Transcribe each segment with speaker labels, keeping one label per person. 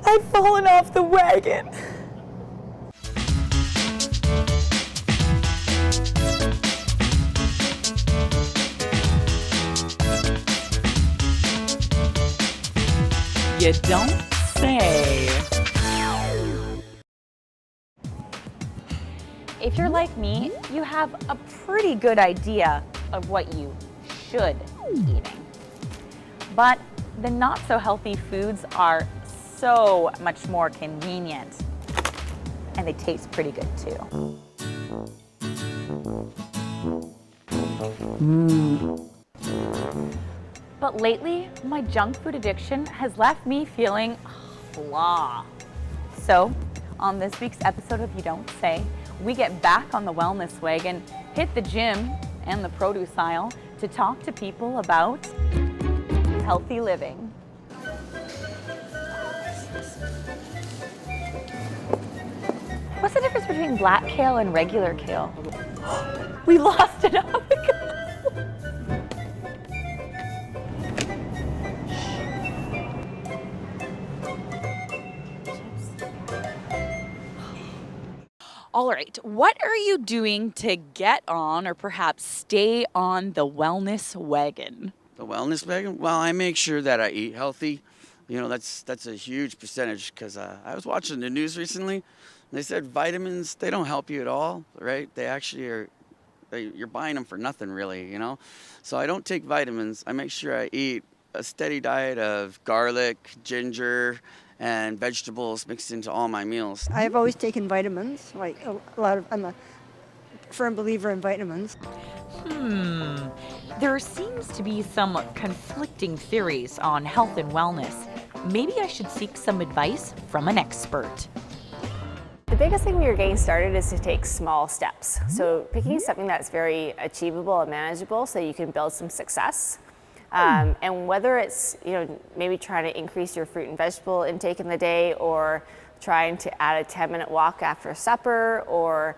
Speaker 1: I've fallen off the wagon.
Speaker 2: You don't say.
Speaker 3: If you're like me, you have a pretty good idea of what you should be eating. But the not so healthy foods are so much more convenient, and they taste pretty good too. But lately, my junk food addiction has left me feeling blah. So, on this week's episode of You Don't Say, we get back on the wellness wagon, hit the gym and the produce aisle to talk to people about healthy living. What's the difference between black kale and regular kale? We lost an avocado.
Speaker 2: All right, what are you doing to get on or perhaps stay on the wellness wagon?
Speaker 4: The wellness wagon? Well, I make sure that I eat healthy. You know, that's a huge percentage because I was watching the news recently. And they said vitamins, they don't help you at all, right? They actually are, you're buying them for nothing really, you know? So I don't take vitamins. I make sure I eat a steady diet of garlic, ginger, and vegetables mixed into all my meals.
Speaker 5: I've always taken vitamins, like I'm a firm believer in vitamins.
Speaker 3: There seems to be some conflicting theories on health and wellness. Maybe I should seek some advice from an expert.
Speaker 6: The biggest thing when you're getting started is to take small steps. So picking something that's very achievable and manageable so you can build some success. And whether it's, maybe trying to increase your fruit and vegetable intake in the day, or trying to add a 10-minute walk after supper, or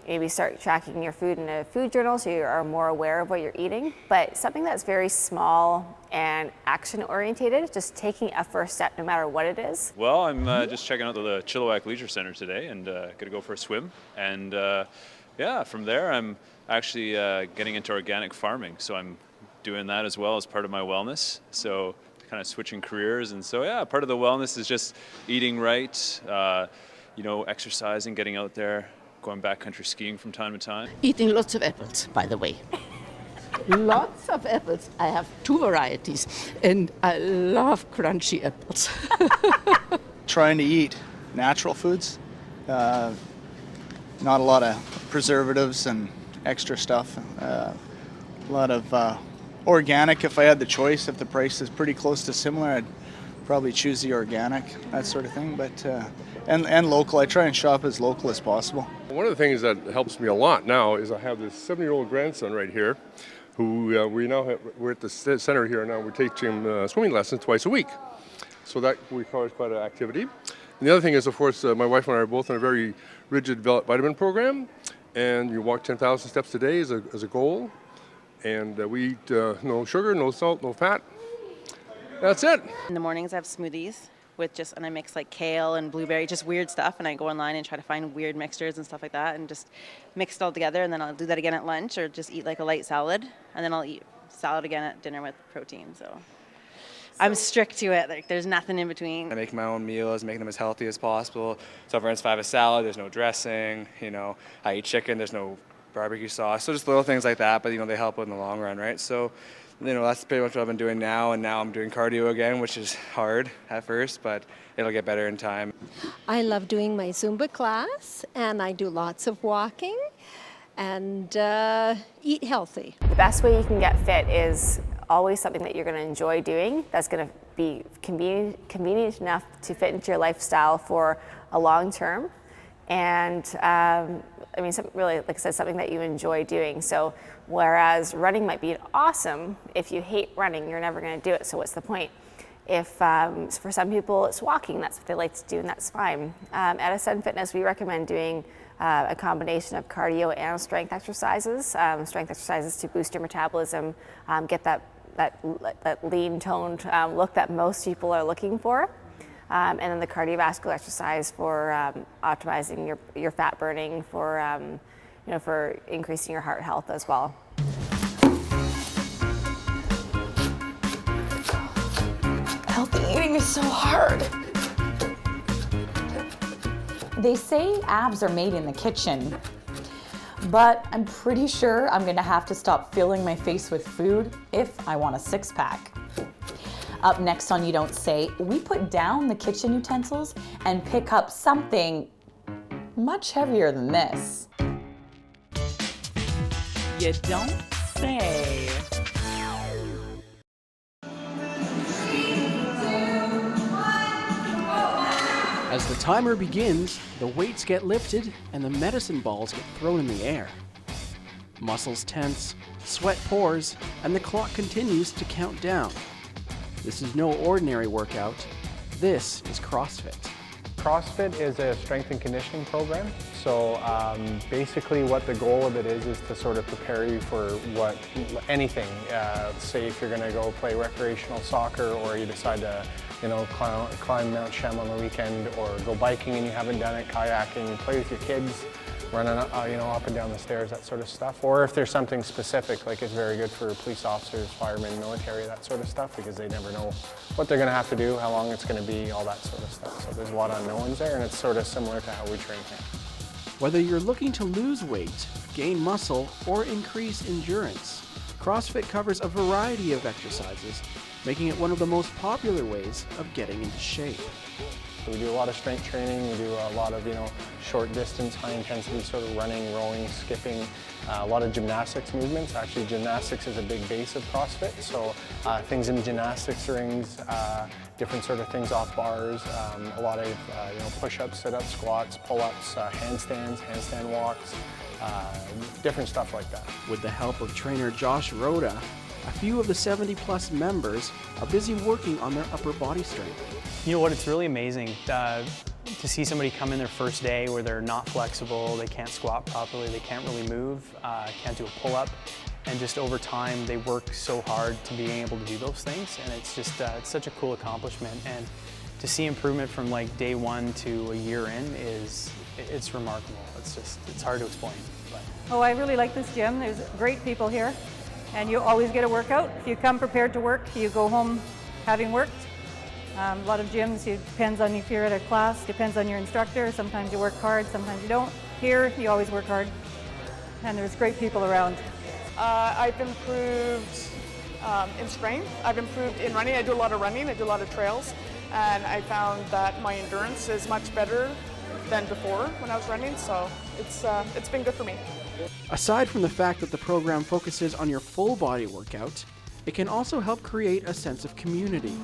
Speaker 6: maybe start tracking your food in a food journal so you are more aware of what you're eating. But something that's very small and action-orientated, just taking a first step no matter what it is.
Speaker 7: Well, I'm just checking out the Chilliwack Leisure Center today and gonna go for a swim. And from there I'm actually getting into organic farming. So I'm doing that as well as part of my wellness. So kind of switching careers. And so, part of the wellness is just eating right, exercising, getting out there, going backcountry skiing from time to time.
Speaker 8: Eating lots of apples, by the way. Lots of apples. I have 2 varieties, and I love crunchy apples.
Speaker 9: Trying to eat natural foods, not a lot of preservatives and extra stuff. A lot of organic if I had the choice. If the price is pretty close to similar, I'd probably choose the organic, that sort of thing. But and local. I try and shop as local as possible.
Speaker 10: One of the things that helps me a lot now is I have this 7-year-old grandson right here, who we're at the center here now. We're teaching him swimming lessons twice a week, so that requires quite an activity. And the other thing is, of course, my wife and I are both on a very rigid vitamin program, and you walk 10,000 steps a day as a goal. And we eat no sugar, no salt, no fat. That's it.
Speaker 11: In the mornings I have smoothies and I mix like kale and blueberry, just weird stuff, and I go online and try to find weird mixtures and stuff like that and just mix it all together, and then I'll do that again at lunch, or just eat like a light salad, and then I'll eat salad again at dinner with protein. So I'm strict to it. Like, there's nothing in between.
Speaker 12: I make my own meals, making them as healthy as possible. So for instance, if I have a salad, there's no dressing. I eat chicken, there's no barbecue sauce. So just little things like that, but they help in the long run, right? So, that's pretty much what I've been doing now, and now I'm doing cardio again, which is hard at first, but it'll get better in time.
Speaker 13: I love doing my Zumba class, and I do lots of walking, and eat healthy.
Speaker 6: The best way you can get fit is always something that you're going to enjoy doing, that's going to be convenient enough to fit into your lifestyle for a long term. And really, like I said, something that you enjoy doing. So whereas running might be awesome, if you hate running, you're never going to do it. So what's the point? If for some people it's walking, that's what they like to do, and that's fine. At Ascend Fitness, we recommend doing a combination of cardio and strength exercises. Strength exercises to boost your metabolism, get that lean toned look that most people are looking for. And then the cardiovascular exercise for optimizing your fat burning, for for increasing your heart health as well.
Speaker 2: Healthy eating is so hard. They say abs are made in the kitchen, but I'm pretty sure I'm gonna have to stop filling my face with food if I want a six-pack. Up next on You Don't Say, we put down the kitchen utensils and pick up something much heavier than this. You don't say.
Speaker 14: As the timer begins, the weights get lifted and the medicine balls get thrown in the air. Muscles tense, sweat pours, and the clock continues to count down. This is no ordinary workout. This is CrossFit.
Speaker 15: CrossFit is a strength and conditioning program. So basically what the goal of it is to sort of prepare you for anything. Say if you're going to go play recreational soccer, or you decide to climb Mount Shem on the weekend, or go biking and you haven't done it, kayaking, you play with your kids, running up and down the stairs, that sort of stuff. Or if there's something specific, like it's very good for police officers, firemen, military, that sort of stuff, because they never know what they're going to have to do, how long it's going to be, all that sort of stuff. So there's a lot of unknowns there, and it's sort of similar to how we train here.
Speaker 14: Whether you're looking to lose weight, gain muscle, or increase endurance, CrossFit covers a variety of exercises, making it one of the most popular ways of getting into shape.
Speaker 15: We do a lot of strength training, we do a lot of short distance, high intensity sort of running, rowing, skipping, a lot of gymnastics movements. Actually, gymnastics is a big base of CrossFit, so things in gymnastics rings, different sort of things off bars, a lot of push-ups, sit-ups, squats, pull-ups, handstands, handstand walks, different stuff like that.
Speaker 14: With the help of trainer Josh Rhoda, a few of the 70-plus members are busy working on their upper body strength.
Speaker 16: You know what, it's really amazing to see somebody come in their first day where they're not flexible, they can't squat properly, they can't really move, can't do a pull-up, and just over time they work so hard to being able to do those things, and it's just it's such a cool accomplishment. And to see improvement from like day one to a year in it's remarkable. It's hard to explain. But.
Speaker 17: Oh, I really like this gym. There's great people here, and you always get a workout. If you come prepared to work, you go home having worked. A lot of gyms, it depends on if you're at a class, depends on your instructor. Sometimes you work hard, sometimes you don't. Here, you always work hard, and there's great people around.
Speaker 1: I've improved in strength. I've improved in running. I do a lot of running. I do a lot of trails, and I found that my endurance is much better than before when I was running. So it's been good for me.
Speaker 14: Aside from the fact that the program focuses on your full body workout, it can also help create a sense of community.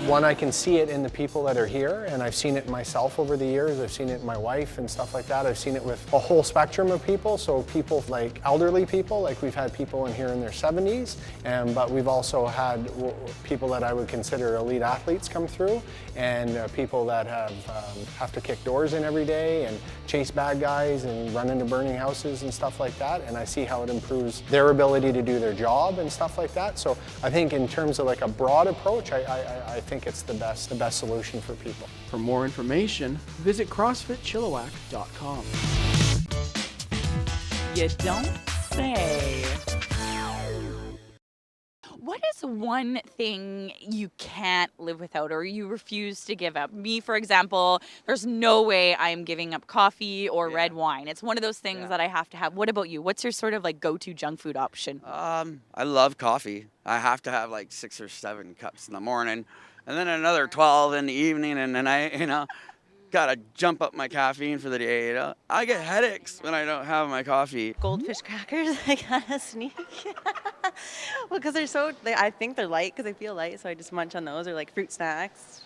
Speaker 15: One, I can see it in the people that are here, and I've seen it myself over the years. I've seen it in my wife and stuff like that. I've seen it with a whole spectrum of people. So people like elderly people, like we've had people in here in their 70s, but we've also had people that I would consider elite athletes come through, and people that have to kick doors in every day and chase bad guys and run into burning houses and stuff like that. And I see how it improves their ability to do their job and stuff like that. So I think in terms of like a broad approach, I think it's the best solution for people.
Speaker 14: For more information, visit CrossFitChilliwack.com.
Speaker 2: You don't say. What is one thing you can't live without or you refuse to give up? Me, for example, there's no way I'm giving up coffee or red wine. It's one of those things that I have to have. What about you? What's your sort of like go-to junk food option?
Speaker 4: I love coffee. I have to have like 6 or 7 cups in the morning, and then another 12 in the evening, and then I, gotta jump up my caffeine for the day. I get headaches when I don't have my coffee.
Speaker 11: Goldfish crackers, I gotta sneak. Well, because I think they're light because they feel light, so I just munch on those, or like fruit snacks,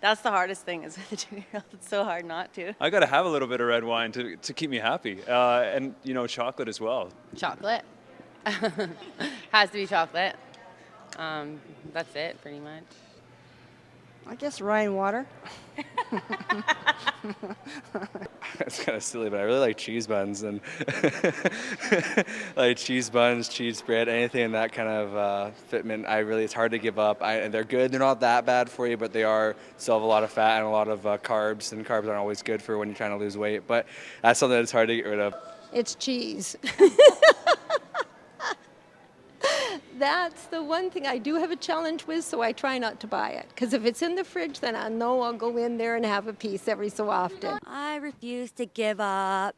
Speaker 11: That's the hardest thing is with a 2-year-old. It's so hard not to.
Speaker 7: I got to have a little bit of red wine to keep me happy. And, chocolate as well.
Speaker 18: Chocolate. Has to be chocolate. That's it, pretty much.
Speaker 5: I guess rye and water.
Speaker 12: It's kind of silly, but I really like cheese buns and like cheese buns, cheese bread, anything in that kind of fitment. It's hard to give up. And they're good. They're not that bad for you, but they still have a lot of fat and a lot of carbs, and carbs aren't always good for when you're trying to lose weight. But that's something that's hard to get rid of.
Speaker 13: It's cheese. That's the one thing I do have a challenge with, so I try not to buy it. Because if it's in the fridge, then I know I'll go in there and have a piece every so often.
Speaker 19: I refuse to give up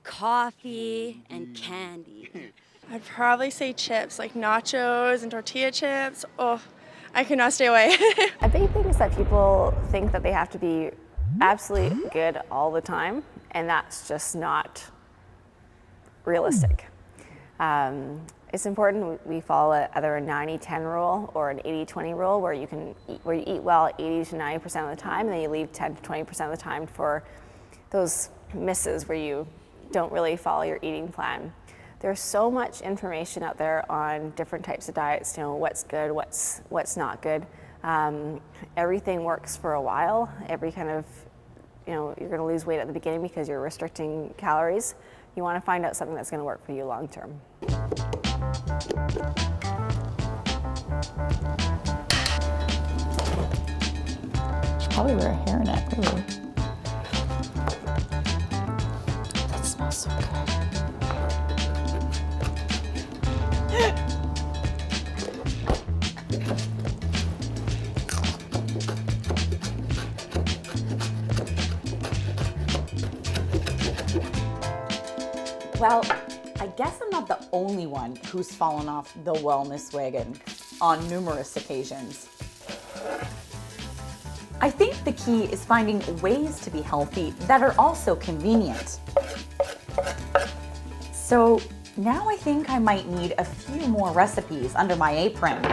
Speaker 19: coffee and candy.
Speaker 20: I'd probably say chips, like nachos and tortilla chips. Oh, I could not stay away.
Speaker 6: A big thing is that people think that they have to be absolutely good all the time, and that's just not realistic. It's important we follow either a 90-10 rule or an 80-20 rule where you eat well 80 to 90% of the time, and then you leave 10 to 20% of the time for those misses where you don't really follow your eating plan. There's so much information out there on different types of diets, what's good, what's not good. Everything works for a while. Every kind of, you're going to lose weight at the beginning because you're restricting calories. You want to find out something that's going to work for you long term.
Speaker 2: Should probably wear a hairnet, really. That smells so good. Well, I guess I'm not the only one who's fallen off the wellness wagon on numerous occasions. I think the key is finding ways to be healthy that are also convenient. So now I think I might need a few more recipes under my apron.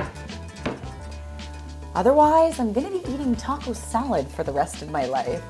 Speaker 2: Otherwise, I'm gonna be eating taco salad for the rest of my life.